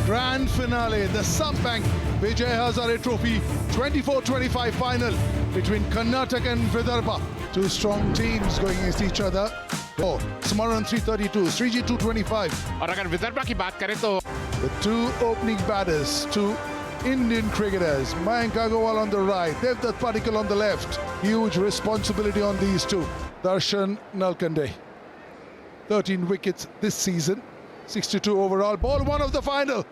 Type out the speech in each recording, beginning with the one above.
Grand finale, the Subbank Vijay Hazare Trophy 24-25 final between Karnataka and Vidarbha. Two strong teams going against each other. Oh, Smaran 332, Sriji 225. और अगर विदर्भा की बात करें तो The two opening batters, two Indian cricketers, Mayank Agarwal on the right, Devdutt Padikkal on the left. Huge responsibility on these two. Darshan Nalkande, 13 wickets this season, 62 overall. Ball one of the final.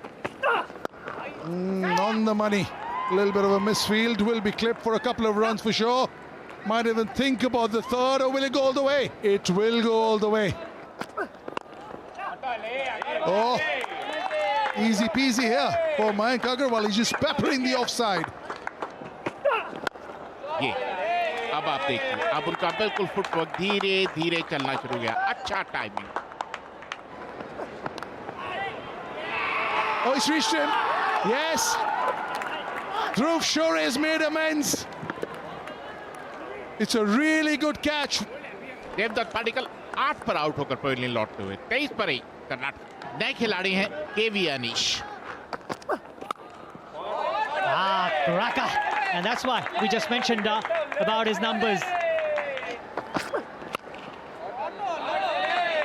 On the money. A little bit of a misfield. Will be clipped for a couple of runs for sure. Might even think about the third, or will it go all the way? It will go all the way. Oh, easy peasy here for Mayank Agarwal. He's just peppering the offside. ये अब आप देखिए, अब उनका बिल्कुल footwork धीरे धीरे चलना शुरू हो गया. अच्छा timing. Oh, he's reached him. Yes. Dhruv Shore has made amends. It's a really good catch. Devdutt Padikkal 8 पर आउट होकर पवेलियन लौटते हुए 23 पर ही कर्नाटक नए खिलाड़ी हैं केवी Anish. Raka, and that's why we just mentioned about his numbers.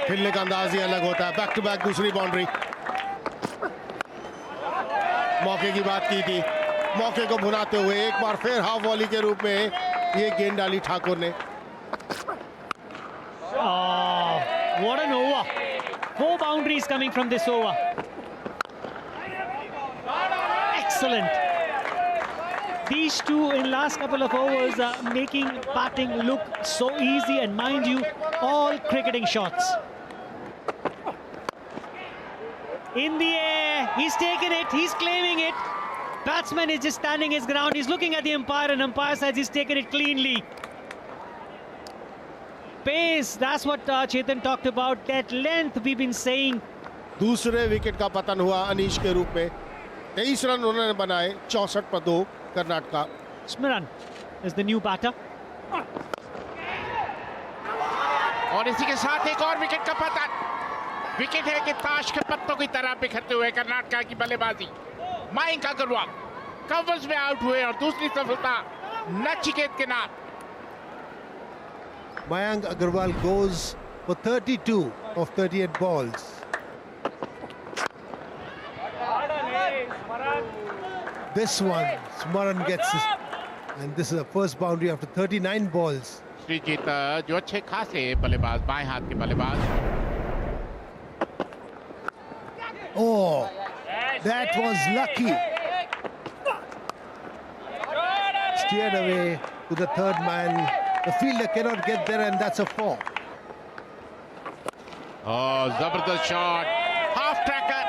खेलने का अंदाज ही अलग होता है. बैक टू बैक दूसरी बाउंड्री. मौके की बात की थी, मौके को भुनाते हुए एक बार फिर हाफ वॉली के रूप में ये गेंद डाली ठाकुर ने. Oh, what an over. 4 boundaries coming from this over. Excellent. These two in last couple of overs are making batting look so easy, and mind you, all cricketing shots. In the air, he's taken it, he's claiming it. Batsman is just standing his ground, he's looking at the umpire, and umpire says he's taken it cleanly. Pace, that's what Chetan talked about. That length we've been saying. दूसरे wicket का पतन हुआ अनीश के रूप में. 23 run उन्होंने बनाए, 64 पर 2 Karnataka. Smaran is the new batter. और इसी के साथ एक और विकेट का पतन. विकेट है कि ताश के पत्तों की तरह बिखरते हुए कर्नाटका की बल्लेबाजी. मयंक अग्रवाल कवर्स में आउट हुए और दूसरी सफलता नचिकेत के नाम. Mayank Agarwal goes for 32 of 38 balls. This one, Smaran gets this, and this is the first boundary after 39 balls. Sreejith जो अच्छे खासे बल्लेबाज, बाएं हाथ के बल्लेबाज. Oh, that was lucky. Steered away to the third man. The fielder cannot get there, and that's a 4. और जबरदस्त शॉट. हाफ ट्रैकर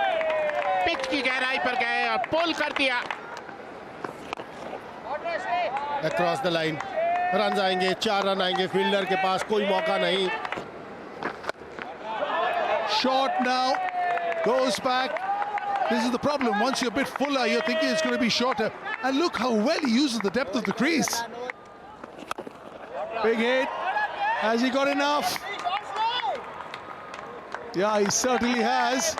पिच की गहराई पर गए और पुल कर दिया. Across the line. रन आएंगे, 4 रन आएंगे. फील्डर के पास कोई मौका नहीं. Short now, goes back. This is the problem. Once you're a bit fuller, you're thinking it's going to be shorter. And look how well he uses the depth of the crease. Big hit. Has he got enough? Yeah, he certainly has.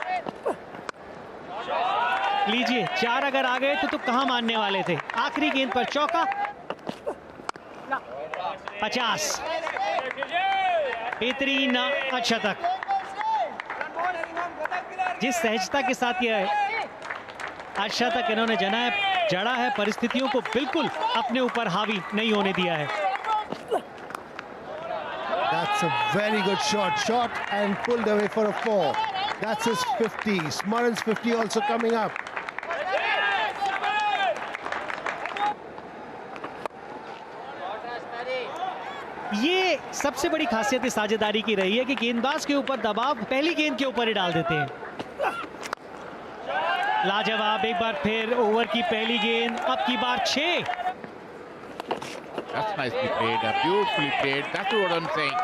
लीजिए, 4 अगर आ गए तो कहां मानने वाले थे. आखिरी गेंद पर चौका. 50. बेहतरीन अच्छा तक. जिस सहजता के साथ यह अच्छा तक इन्होंने जड़ा है, परिस्थितियों को बिल्कुल अपने ऊपर हावी नहीं होने दिया है. That's a very good shot. Shot and pulled away for a 4. That's his 50. Smaran's 50 also coming up. ये सबसे बड़ी खासियत इस साझेदारी की रही है कि गेंदबाज के ऊपर दबाव पहली गेंद के ऊपर ही डाल देते हैं. लाजवाब. एक बार फिर ओवर की पहली गेंद, अब की बार 6. That's nicely played, beautifully played. That's what I'm saying.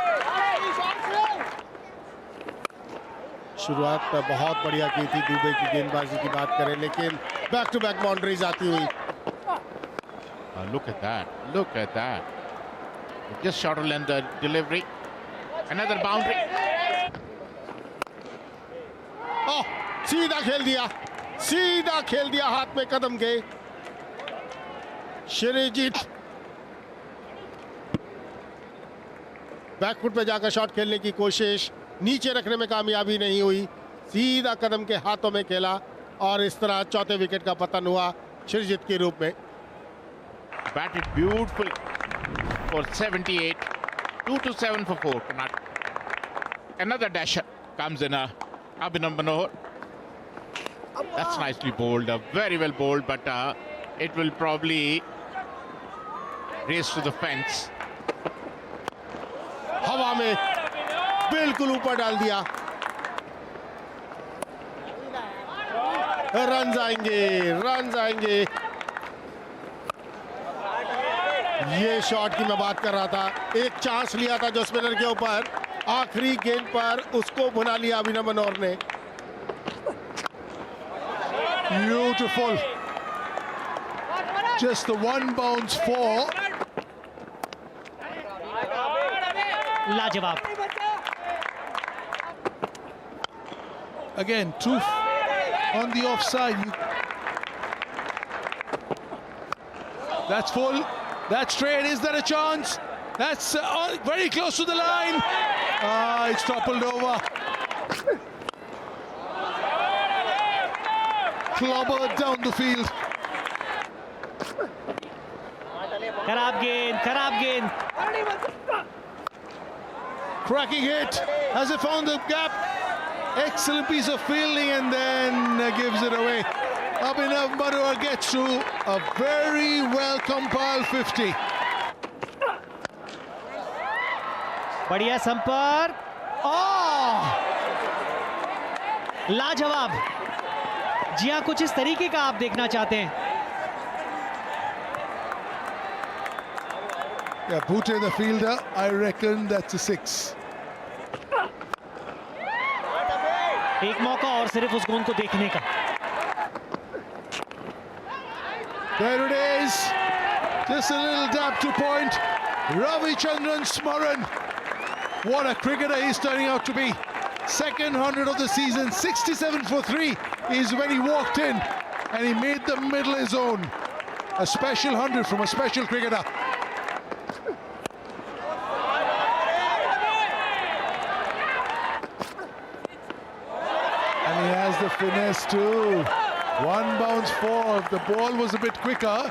शुरुआत पर बहुत बढ़िया की थी दुबे की गेंदबाजी की बात करें, लेकिन बैक टू बैक बाउंड्रीज आती हुई. Look at that. Look at that. Just shorter than the delivery. Another boundary. सीधा खेल दिया. सीधा खेल दिया हाथ में कदम के श्रीजीत। बैकफुट पे जाकर शॉट खेलने की कोशिश, नीचे रखने में कामयाबी नहीं हुई, सीधा कदम के हाथों में खेला और इस तरह चौथे विकेट का पतन हुआ श्रीजीत के रूप में। Batted beautiful for 78. 2-7 for 4. Another dasher comes in. Abhinav Manohar. That's nicely bowled. Very well bowled, but it will probably race to the fence. हवा में बिल्कुल ऊपर डाल दिया। रन आएंगे, रन आएंगे। ये शॉट की मैं बात कर रहा था, एक चांस लिया था जो स्पिनर के ऊपर, आखिरी गेंद पर उसको भुना लिया अभिनव मनोहर ने। Beautiful. Just the one bounce four. लाजवाब। Again, two on the offside. That's full. That's straight. Is there a chance? That's very close to the line. It's toppled over. Clobbered down the field. खराब गेंद, खराब गेंद। Cracking hit. Has it found the gap? Excellent piece of fielding and then gives it away. Abhinav Manohar gets to a very well compiled 50. बढ़िया संपर्क। ओह! लाजवाब। जी हाँ, कुछ इस तरीके का आप देखना चाहते हैं। Yeah, Bhute the fielder. I reckon that's a 6. एक मौका और सिर्फ उस गेंद को देखने का। There it is. Just a little dab to point. Ravichandran Smaran. What a cricketer he's turning out to be. Second 100 of the season. 67 for 3 is when he walked in and he made the middle his own. A special 100 from a special cricketer. And he has the finesse too. One bounce four. The ball was a bit quicker.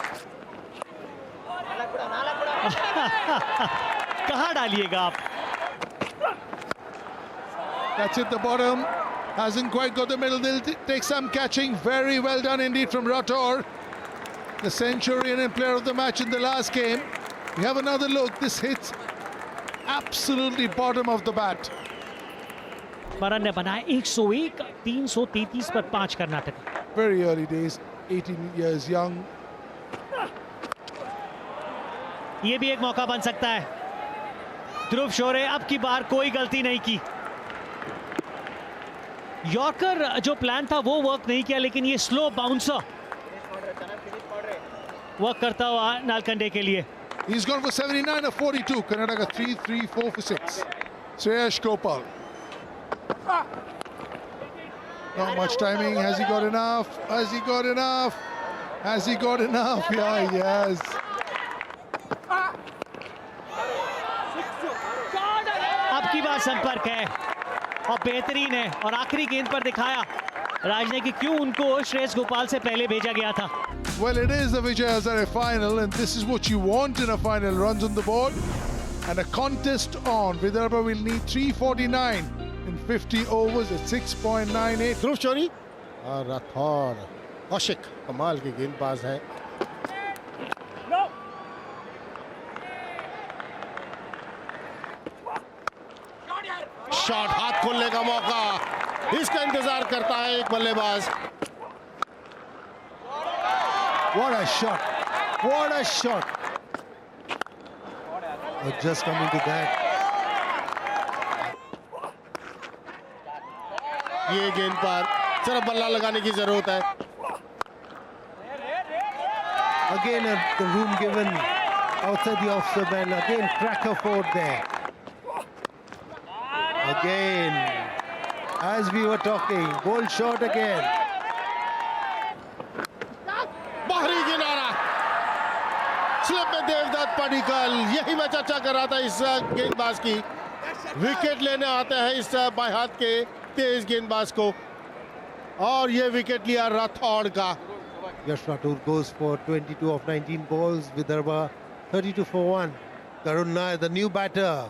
कहाँ डालिएगा आप? That's it, the bottom. Hasn't quite got the middle. They'll take some catching. Very well done indeed from Rathore. The Centurion and player of the match in the last game. We have another look. This hits absolutely bottom of the bat. स्मरण ने बनाया 101, 333 पर 5 Karnataka. Very early days. 18 years young. ये भी एक मौका बन सकता है। ध्रुव शोरे अब की बार कोई गलती नहीं की। यॉर्कर जो प्लान था वो वर्क नहीं किया, लेकिन ये स्लो बाउंसर वर्क करता हुआ नालकंडे के लिए। He's gone for 79 or 42. Karnataka 3, 3, 4 for 6. Sreyash Gopal. Not much timing. Has he got enough? Has he got enough? Has he got enough? Yeah, he has. अब की बार संपर्क है और बेहतरीन है, और आखिरी गेंद पर दिखाया राज ने कि क्यों उनको श्रेयस गोपाल से पहले भेजा गया था। Well, it is the Vijay Hazare final, and this is what you want in a final. Runs on the board and a contest on. Vidarbha will need 349 in 50 overs at 6.98. ध्रुव शोरी और राठौर कौशिक कमाल के गेंदबाज हैं। शॉट, हाथ खोलने का मौका, इसका इंतजार करता है एक बल्लेबाज। What a shot! What a shot! Just coming to that. ये गेंद पर सिर्फ बल्ला लगाने की जरूरत है। Again, the room given outside the off man. Again, cracker forward there. Again, as we were talking, bold shot again. Padikkal, यही मैं चर्चा कर रहा था इस गेंदबाज की। विकेट लेने आते हैं इस बाएं हाथ के तेज गेंदबाज को, और ये विकेट लिया राठौड़ का। Yash Rathore goes for 22 of 19 balls. Vidarbha 32 for 1. Karun Nair, the new batter.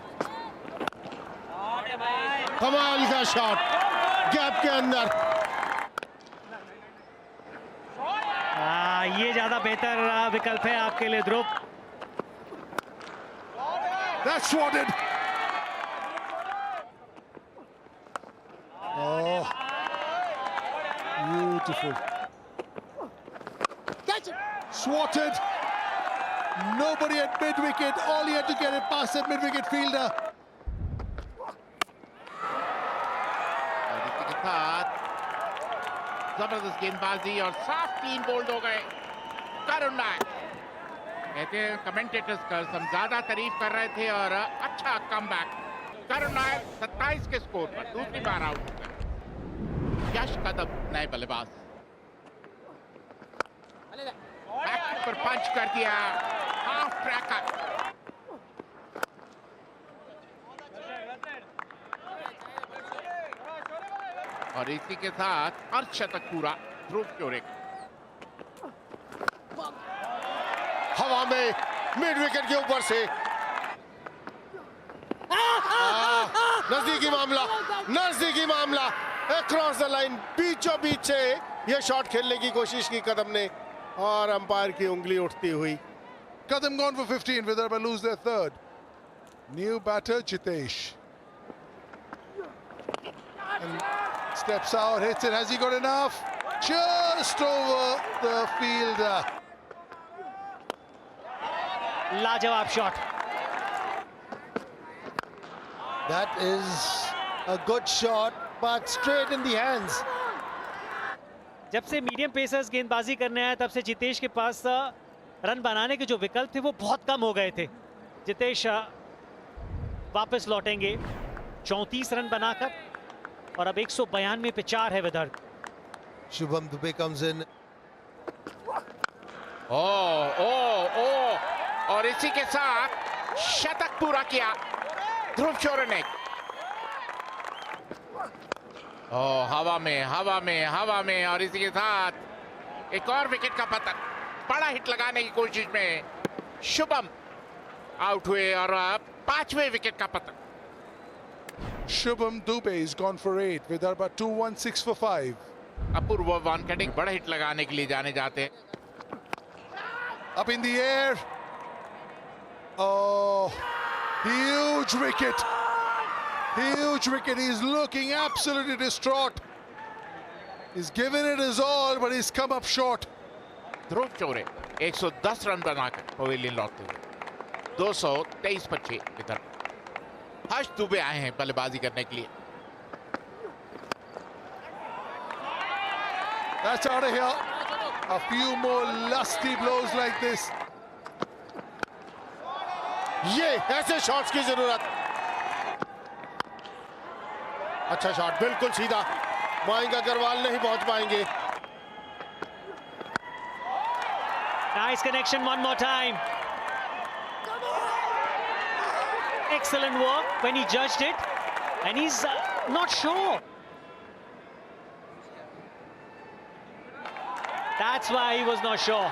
कमाल का शॉट गैप के अंदर। ये ज्यादा बेहतर विकल्प है आपके लिए ध्रुव। That's swatted. Oh, beautiful. Swatted. Nobody at mid wicket. All he had to get it past that mid wicket fielder. और इसी के साथ जबरदस्त गेंदबाजी और साफ 3 बोल्ड हो गए। करुण नायर, कहते हैं कमेंटेटर्स का हम ज्यादा तारीफ कर रहे थे और अच्छा कमबैक। करुण नायर 27 के स्कोर पर दूसरी बार आउट हो गए। यश कदम नए बल्लेबाज, बैक पर पंच कर दिया, हाफ ट्रैकर। और इसी के साथ अर्धशतक पूरा ध्रुव चोरे। हवा में मिड विकेट के ऊपर से नजदीकी मामला अक्रॉस द लाइन, बीचों बीच से यह शॉट खेलने की कोशिश की कदम ने, और अंपायर की उंगली उठती हुई। Kadam gone for 15. Vidarbha lose their third. New batter Jitesh. And steps out, hits it. Has he got enough? Just over the fielder. लाजवाब shot. That is a good shot, but straight in the hands. जब से medium pacers गेंदबाजी करने आए तब से जितेश के पास run बनाने के जो विकल्प थे वो बहुत कम हो गए थे। जितेश वापस लौटेंगे 34 रन बनाकर, और अब 192 पे 4 है Vidarbha. Shubham Dubey comes in. और इसी के साथ शतक पूरा किया ध्रुव चोरे ने। हवा में और इसी के साथ एक और विकेट का पतन। बड़ा हिट लगाने की कोशिश में शुभम आउट हुए, और 5वें विकेट का पतन। Shubham Dubey is gone for 8. Vidarbha 2-1-6 for 5. अपूर्व वानखेड़े बड़ा हिट लगाने के लिए जाने जाते हैं। Up in the air. Oh, huge wicket. Huge wicket. He's looking absolutely distraught. He's given it his all, but he's come up short. ध्रुव चोरे 110 run बनाकर pavilion लौटते हुए 223 पर 6 इधर। हर्ष दुबे आए हैं बल्लेबाजी करने के लिए। That's out of here. A few more lusty blows like this. ये ऐसे शॉट्स की जरूरत। अच्छा शॉट, बिल्कुल सीधा। मयंक अग्रवाल नहीं पहुंच पाएंगे। Nice connection one more time. Excellent work when he judged it, and he's not sure. That's why he was not sure.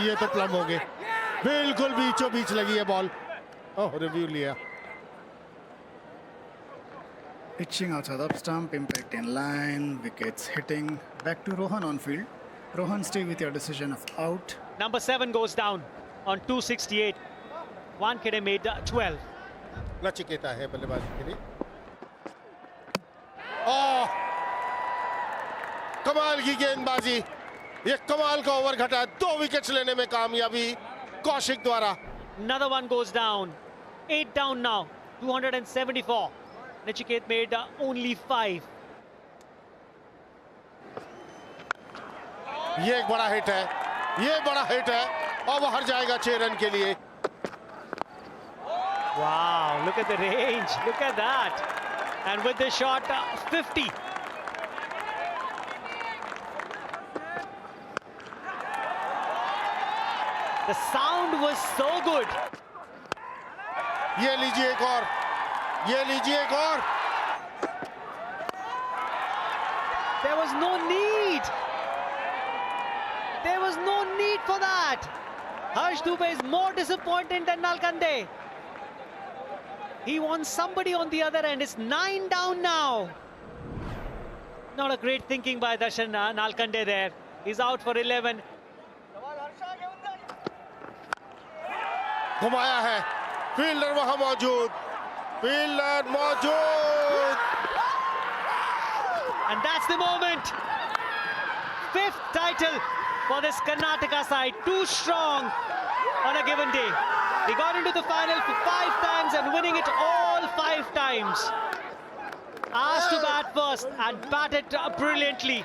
ये तो प्लम हो गए, बिल्कुल बीचों बीच लगी है बॉल। रिव्यू लिया। Pitching outside up stump, impact in line, wickets hitting. Back to Rohan on field. Rohan, stay with your decision of out. Number 7 goes down on 268. Wankhede made 12. Nachiketa है बल्लेबाजी के लिए। कमाल की गेंदबाजी, ये कमाल का ओवर घटा। 2 विकेट्स लेने में कामयाबी कौशिक द्वारा। Another one goes down. 8 down now. 274. Nachiket made only 5. ये एक बड़ा हिट है, ये बड़ा हिट है, और बाहर जाएगा 6 रन के लिए। Wow, look at the range. Look at that. And with the shot, 50. The sound was so good. ये लीजिए एक और, ये लीजिए एक और. There was no need. There was no need for that. Harsh Dubey is more disappointed than Nalkande. He wants somebody on the other end. It's 9 down now. Not a great thinking by Darshan Nalkande there. He's out for 11. घुमाया है, fielder वहां मौजूद, fielder मौजूद. And that's the moment. 5th title for this Karnataka side. Too strong on a given day. They got into the final for 5 times and winning it all 5 times. Asked to bat first and batted brilliantly.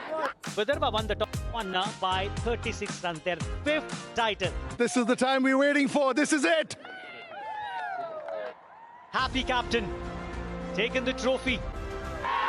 Vidarbha won the top one by 36 runs. Their 5th title. This is the time we're waiting for. This is it. Happy captain. Taken the trophy.